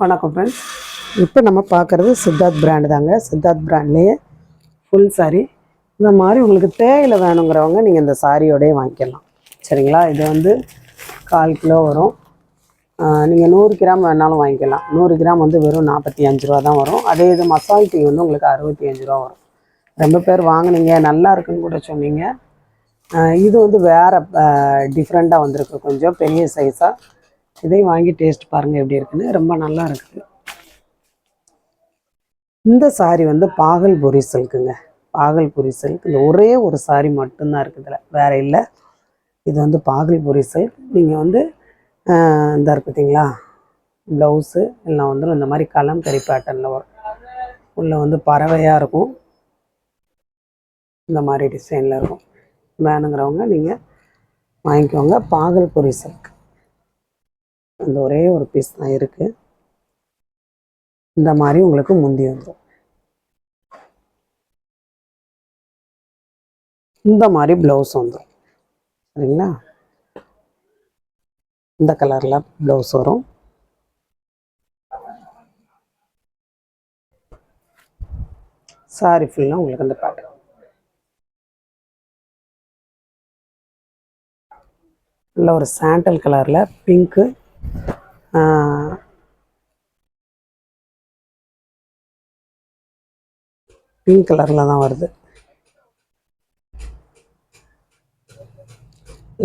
வணக்கம் ஃப்ரெண்ட்ஸ். இப்போ நம்ம பார்க்குறது சித்தார்த் பிராண்டு தாங்க. சித்தார்த் பிராண்ட்லேயே ஃபுல் சாரீ இந்த மாதிரி உங்களுக்கு தேயிலை வேணுங்கிறவங்க நீங்கள் இந்த சாரியோடய வாங்கிக்கலாம். சரிங்களா? இது வந்து 1/4 கிலோ வரும். நீங்கள் 100 கிராம் வேணாலும் வாங்கிக்கலாம். 100 கிராம் வந்து வெறும் 45 ரூபா தான் வரும். அதே இது மசால் டீ வந்து உங்களுக்கு 65 ரூபா வரும். ரொம்ப பேர் வாங்கினீங்க, நல்லா இருக்குன்னு கூட சொன்னீங்க. இது வந்து வேறு டிஃப்ரெண்ட்டாக வந்திருக்கு, கொஞ்சம் பெரிய சைஸாக. இதையும் வாங்கி டேஸ்ட் பாருங்கள் எப்படி இருக்குன்னு. ரொம்ப நல்லா இருக்குது. இந்த சாரீ வந்து பாகல்புரி சில்க்குங்க. பாகல்புரி சில்க். இந்த ஒரே ஒரு சாரீ மட்டும்தான் இருக்குது, இதில் வேறு இல்லை. இது வந்து பாகல்புரி சில்க். நீங்கள் வந்து இந்த இருக்கு பார்த்தீங்களா, ப்ளவுஸு எல்லாம் வந்துடும் இந்த மாதிரி கலம்கரி பேட்டர்னில் வரும். உள்ளே வந்து பறவையாக இருக்கும், இந்த மாதிரி டிசைனில் இருக்கும். வேணுங்கிறவங்க நீங்கள் வாங்கிக்கோங்க. பாகல்புரி சில்க். அந்த ஒரே ஒரு பீஸ் தான் இருக்குது. இந்த மாதிரி உங்களுக்கு முந்தி வந்துடும். இந்த மாதிரி ப்ளவுஸ் வந்துடும். சரிங்களா? இந்த கலரில் ப்ளவுஸ் வரும். சாரி ஃபுல்லாக உங்களுக்கு அந்த பேட்டர்ன். நல்ல ஒரு சாண்டல் கலரில் பிங்க்கு, பிங்க் கலரில் தான் வருது.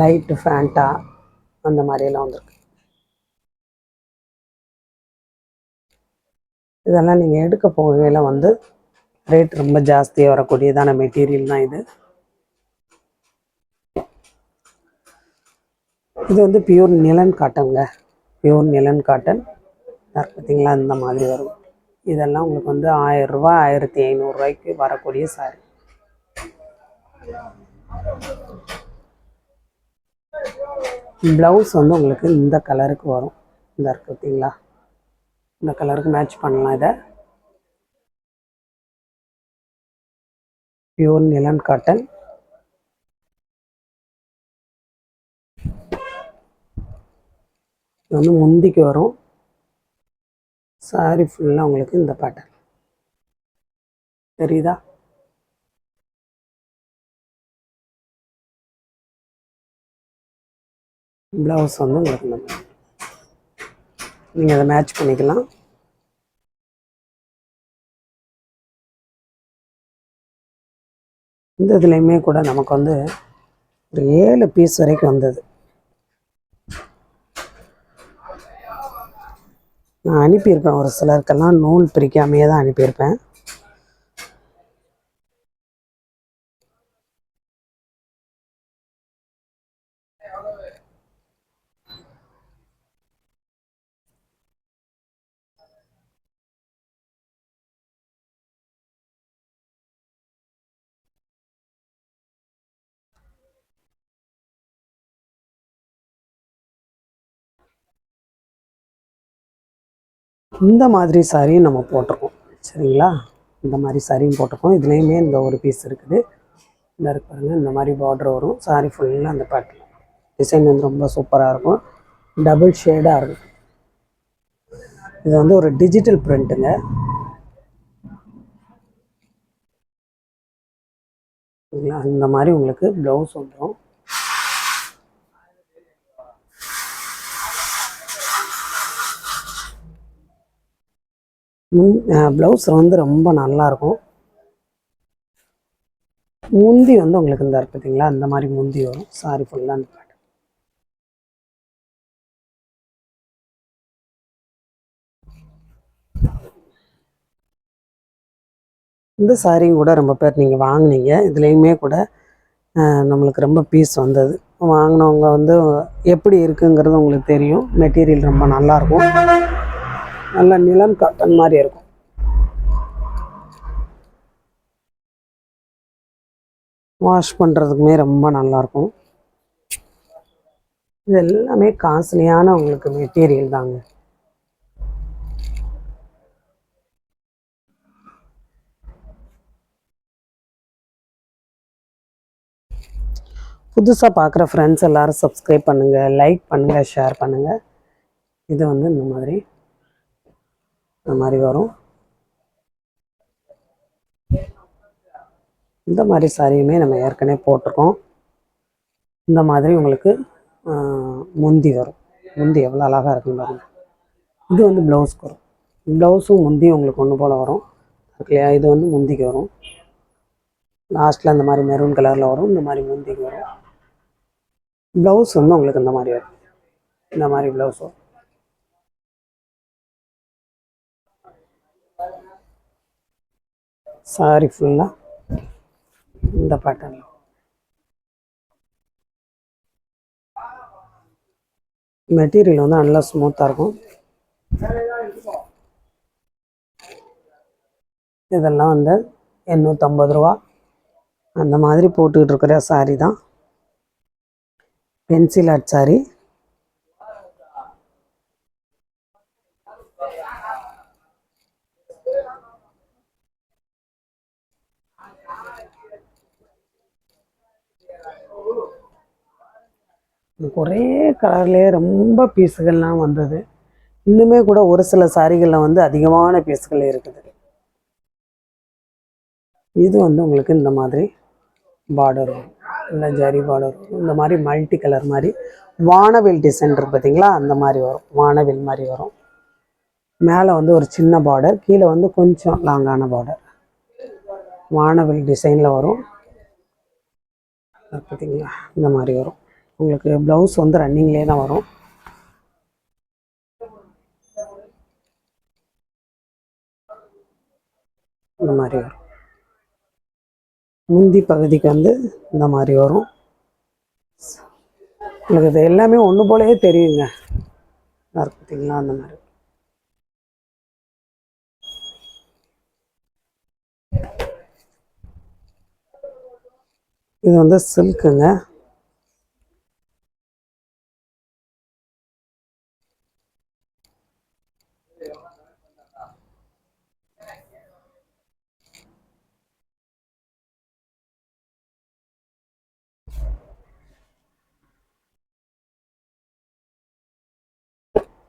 லைட்டு ஃபேண்டா அந்த மாதிரியெல்லாம் வந்துருக்கு. இதெல்லாம் நீங்கள் எடுக்க போகையில் வந்து ரேட் ரொம்ப ஜாஸ்தியாக வரக்கூடியதான மெட்டீரியல் தான் இது. இது வந்து பியூர் நிலன் காட்டனுங்க. பியூர் நிலன் காட்டன் பார்த்தீங்களா, இந்த மாதிரி வரும். இதெல்லாம் உங்களுக்கு வந்து 1000 ரூபா 1500 ரூபாய்க்கு வரக்கூடிய சாரி. ப்ளவுஸ் வந்து உங்களுக்கு இந்த கலருக்கு வரும். இந்த இருக்கு பார்த்தீங்களா, இந்த கலருக்கு மேட்ச் பண்ணலாம். இதை பியூர் நிலன் காட்டன். இது வந்து முந்திக்கு வரும். சாரி ஃபுல்லாக உங்களுக்கு இந்த பேட்டர்ன் தெரியுதா? ப்ளவுஸ் வந்து உங்களுக்கு நீங்கள் அதை மேட்ச் பண்ணிக்கலாம். இந்த இதுலேயுமே கூட நமக்கு வந்து ஒரு 7 பீஸ் வரைக்கும் வந்தது. நான் அனுப்பியிருப்பேன், ஒரு சிலருக்கெல்லாம் நூல் பிரிக்காமையே தான் அனுப்பியிருப்பேன். இந்த மாதிரி சாரியும் நம்ம போட்டிருக்கோம். சரிங்களா? இந்த மாதிரி சாரியும் போட்டிருக்கோம். இதுலேயுமே இந்த ஒரு பீஸ் இருக்குது. இந்த இருக்கு பாருங்கள், இந்த மாதிரி பார்டர் வரும். சாரி ஃபுல்லாக அந்த பேட்டர்ன். டிசைன் வந்து ரொம்ப சூப்பராக இருக்கும். டபுள் ஷேடாக இருக்கும். இது வந்து ஒரு டிஜிட்டல் பிரிண்ட்டுங்க. இந்த மாதிரி உங்களுக்கு ப்ளவுஸ் வந்துடும். ப்ளவுஸ் வந்து ரொம்ப நல்லாயிருக்கும். முந்தி வந்து உங்களுக்கு இந்த இருக்கு பார்த்தீங்களா, இந்த மாதிரி முந்தி வரும். சாரி ஃபுல்லாக அந்த பேட்டர்ன். இந்த சாரியும் கூட ரொம்ப பேர் நீங்கள் வாங்கினீங்க. இதுலேயுமே கூட நம்மளுக்கு ரொம்ப பீஸ் வந்தது. வாங்கினவங்க வந்து எப்படி இருக்குங்கிறது உங்களுக்கு தெரியும். மெட்டீரியல் ரொம்ப நல்லாயிருக்கும். நல்லா நிலம் காட்டன் மாதிரி இருக்கும். வாஷ் பண்ணுறதுக்குமே ரொம்ப நல்லாயிருக்கும். இது எல்லாமே காஸ்ட்லியான உங்களுக்கு மெட்டீரியல் தாங்க. புதுசாக பார்க்குற ஃப்ரெண்ட்ஸ் எல்லோரும் சப்ஸ்கிரைப் பண்ணுங்கள், லைக் பண்ணுங்கள், ஷேர் பண்ணுங்கள். இது வந்து இந்த மாதிரி இந்த மாதிரி வரும். இந்த மாதிரி சாரியுமே நம்ம ஏற்கனவே போட்டிருக்கோம். இந்த மாதிரி உங்களுக்கு முந்தி வரும். முந்தி எவ்வளோ அழகாக இருக்குன்னு பாருங்கள். இது வந்து ப்ளவுஸ்க்கு வரும். ப்ளவுஸும் முந்தியும் உங்களுக்கு ஒன்று போல் வரும் இல்லையா. இது வந்து முந்திக்கு வரும். லாஸ்ட்டில் இந்த மாதிரி மெரூன் கலரில் வரும். இந்த மாதிரி முந்திக்கு வரும். ப்ளவுஸ் வந்து உங்களுக்கு இந்த மாதிரி வரும். இந்த மாதிரி ப்ளவுஸ் வரும். சாரி ஃபுல்லாக இந்த பேட்டர்னில் மெட்டீரியல் வந்து நல்லா ஸ்மூத்தாக இருக்கும். இதெல்லாம் வந்து 850 ரூபா அந்த மாதிரி போட்டுக்கிட்டு இருக்கிற சாரி தான். Pencil art sorry. ஒரே கலர்லேயே ரொம்ப பீஸுகள்லாம் வந்தது. இன்னுமே கூட ஒரு சில சாரிகளில் வந்து அதிகமான பீஸுகள் இருக்குது. இது வந்து உங்களுக்கு இந்த மாதிரி பார்டர் வரும். இல்லை ஜரி பார்டர் வரும். இந்த மாதிரி மல்டி கலர் மாதிரி வானவில் டிசைன் இருக்குது பார்த்தீங்களா, அந்த மாதிரி வரும். வானவில் மாதிரி வரும். மேலே வந்து ஒரு சின்ன பார்டர், கீழே வந்து கொஞ்சம் லாங்கான பார்டர். வானவில் டிசைனில் வரும் பார்த்தீங்களா. இந்த மாதிரி வரும். உங்களுக்கு ப்ளவுஸ் வந்து ரன்னிங்லேயே தான் வரும். இந்த மாதிரி வரும். முந்தி பகுதிக்கு வந்து இந்த மாதிரி வரும். உங்களுக்கு இது எல்லாமே ஒன்று போலவே தெரியுங்க. பார்த்தீங்களா அந்த மாதிரி. இது வந்து சில்க்குங்க.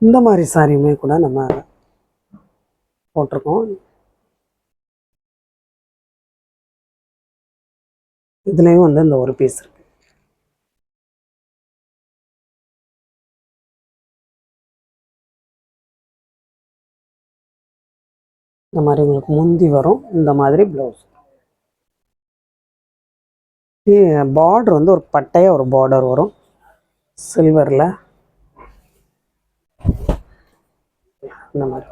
இந்த மாதிரி சாரியுமே கூட நம்ம போட்டிருக்கோம். இதுலேயும் வந்து இந்த ஒரு பீஸ் இருக்கு. இந்த மாதிரி உங்களுக்கு முந்தி வரும். இந்த மாதிரி ப்ளவுஸ். பார்டர் வந்து ஒரு பட்டையாக ஒரு பார்டர் வரும் சில்வரில். இந்த மாதிரி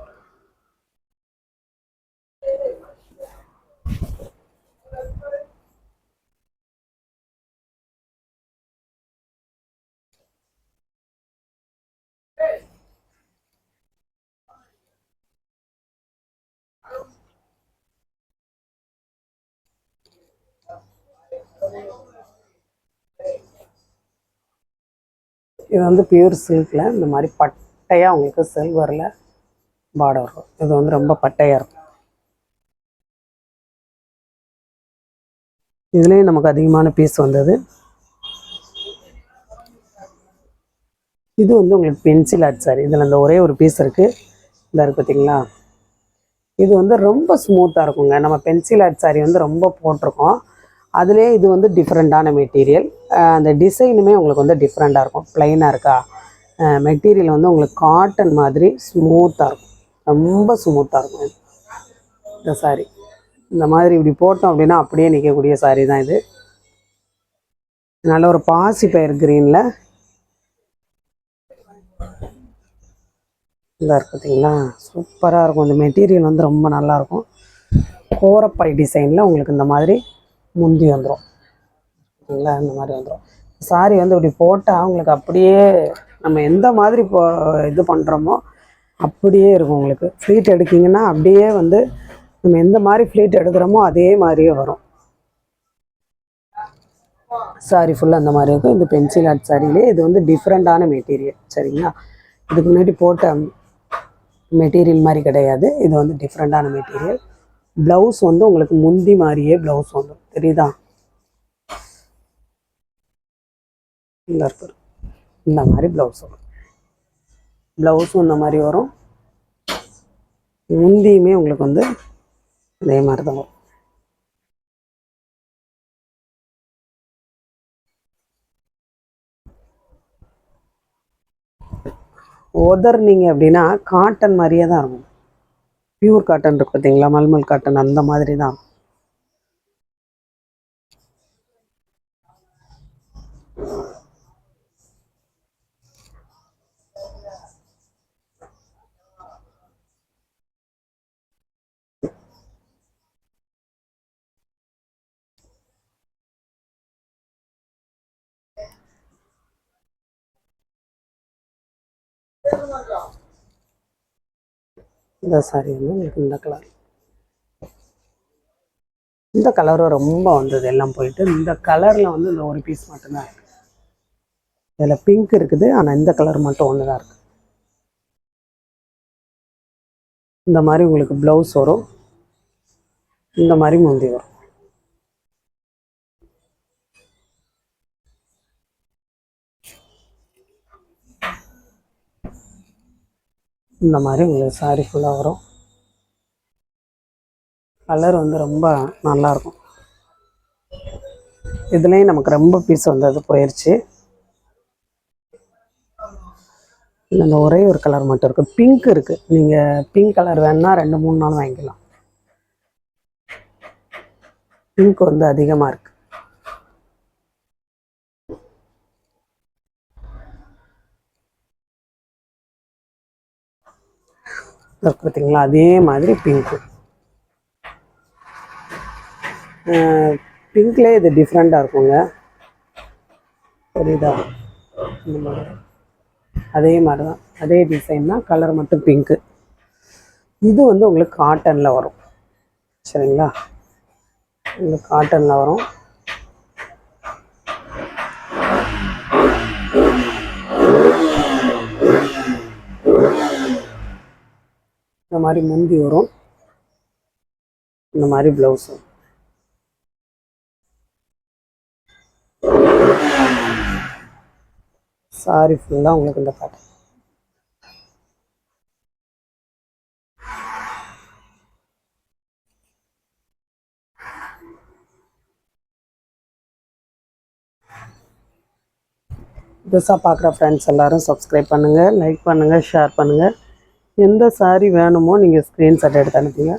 இது வந்து பியூர் சில்கில் இந்த மாதிரி பட்டையாக உங்களுக்கு சில்வரில் பார்டர் வரும். இது வந்து ரொம்ப பட்டையாக இருக்கும். இதுலேயும் நமக்கு அதிகமான பீஸ் வந்தது. இது வந்து உங்களுக்கு பென்சில் ஆர்ட் சாரி. இதில் இந்த ஒரே ஒரு பீஸ் இருக்குது. இந்த இருக்குது பார்த்தீங்களா. இது வந்து ரொம்ப ஸ்மூத்தாக இருக்குங்க. நம்ம பென்சில் ஆர்ட் சாரி வந்து ரொம்ப போட்டிருக்கோம். அதுலேயே இது வந்து டிஃப்ரெண்ட்டான மெட்டீரியல். அந்த டிசைனுமே உங்களுக்கு வந்து டிஃப்ரெண்ட்டாக இருக்கும். ப்ளைனாக இருக்கா, மெட்டீரியல் வந்து உங்களுக்கு காட்டன் மாதிரி ஸ்மூத்தாக இருக்கும். ரொம்ப ஸ்மூத்தாக இருக்கும் இந்த சாரி. இந்த மாதிரி இப்படி போட்டோம் அப்படின்னா அப்படியே நிற்கக்கூடிய சாரி தான் இது. நல்ல ஒரு பாசி பயிர் க்ரீனில் இதாக இருக்குது பார்த்தீங்களா. சூப்பராக இருக்கும். இந்த மெட்டீரியல் வந்து ரொம்ப நல்லாயிருக்கும். கோரப்பாய் டிசைனில் உங்களுக்கு இந்த மாதிரி முந்தி வந்துடும். இல்லை இந்த மாதிரி வந்துடும். சாரி வந்து இப்படி போட்டால் உங்களுக்கு அப்படியே நம்ம எந்த மாதிரி இப்போ இது பண்ணுறோமோ அப்படியே இருக்கும். உங்களுக்கு ஃப்ளீட் எடுக்கிங்கன்னா அப்படியே வந்து நம்ம எந்த மாதிரி ஃப்ளீட் எடுக்கிறோமோ அதே மாதிரியே வரும். சாரி ஃபுல்லாக அந்த மாதிரி இருக்கும். இந்த பென்சில் ஆர்ட் சாரியிலே இது வந்து டிஃப்ரெண்ட்டான மெட்டீரியல். சரிங்களா. இதுக்கு முன்னாடி போட்ட மெட்டீரியல் மாதிரி கிடையாது. இது வந்து டிஃப்ரெண்ட்டான மெட்டீரியல். ப்ளவுஸ் வந்து உங்களுக்கு முந்தி மாதிரியே ப்ளவுஸ் வந்துடும். தெரியுதா. இந்த இருக்குது இந்த மாதிரி ப்ளவுஸ் வரும். ப்ளவுஸும் இந்த மாதிரி வரும். முந்தியுமே உங்களுக்கு வந்து அதே மாதிரி தான் வரும். உதர்னீங்க அப்படின்னா காட்டன் மாதிரியே தான் இருக்கும். பியூர் காட்டன் இருக்கு பார்த்தீங்களா, மல்மல் காட்டன் அந்த மாதிரி தான். இந்த சாரி வந்து உங்களுக்கு இந்த கலர், இந்த கலரும் ரொம்ப வந்தது எல்லாம் போயிட்டு, இந்த கலரில் வந்து இந்த ஒரு பீஸ் மட்டும்தான் இருக்குது. இதில் பிங்க் இருக்குது, ஆனால் இந்த கலர் மட்டும் ஒன்று தான் இருக்குது. இந்த மாதிரி உங்களுக்கு ப்ளவுஸ் வரும், இந்த மாதிரி முந்தி வரும். இந்த மாதிரி உங்களுக்கு சாரி ஃபுல்லாக வரும். கலர் வந்து ரொம்ப நல்லாயிருக்கும். இதுலேயும் நமக்கு ரொம்ப பீஸ் வந்தது போயிடுச்சு. இல்லை இந்த ஒரே ஒரு கலர் மட்டும் இருக்குது, பிங்க் இருக்குது. நீங்கள் பிங்க் கலர் வேணுன்னா 2-3 நாள் வாங்கிக்கலாம். பிங்க் வந்து அதிகமாக இருக்குது. பார்த்தீங்களா, அதே மாதிரி பிங்க்கு. பிங்க்லேயே இது டிஃப்ரெண்ட்டாக இருக்குங்க, புரியுதா? இந்த மாதிரி அதே மாதிரி தான், அதே டிசைன் தான், கலர் மட்டும் பிங்க்கு. இது வந்து உங்களுக்கு காட்டனில் வரும், சரிங்களா? உங்களுக்கு காட்டனில் வரும். இந்த மாதிரி முந்தி வரும், இந்த மாதிரி ப்ளவுஸ் வரும். சாரி ஃபுல்லாக உங்களுக்கு இந்த பேட்டர்ன். புதுசாக பார்க்குற ஃப்ரெண்ட்ஸ் எல்லோரும் சப்ஸ்கிரைப் பண்ணுங்கள், லைக் பண்ணுங்கள், ஷேர் பண்ணுங்கள். எந்த சாரீ வேணுமோ நீங்கள் ஸ்க்ரீன்ஷாட் எடுத்து அனுப்புங்க.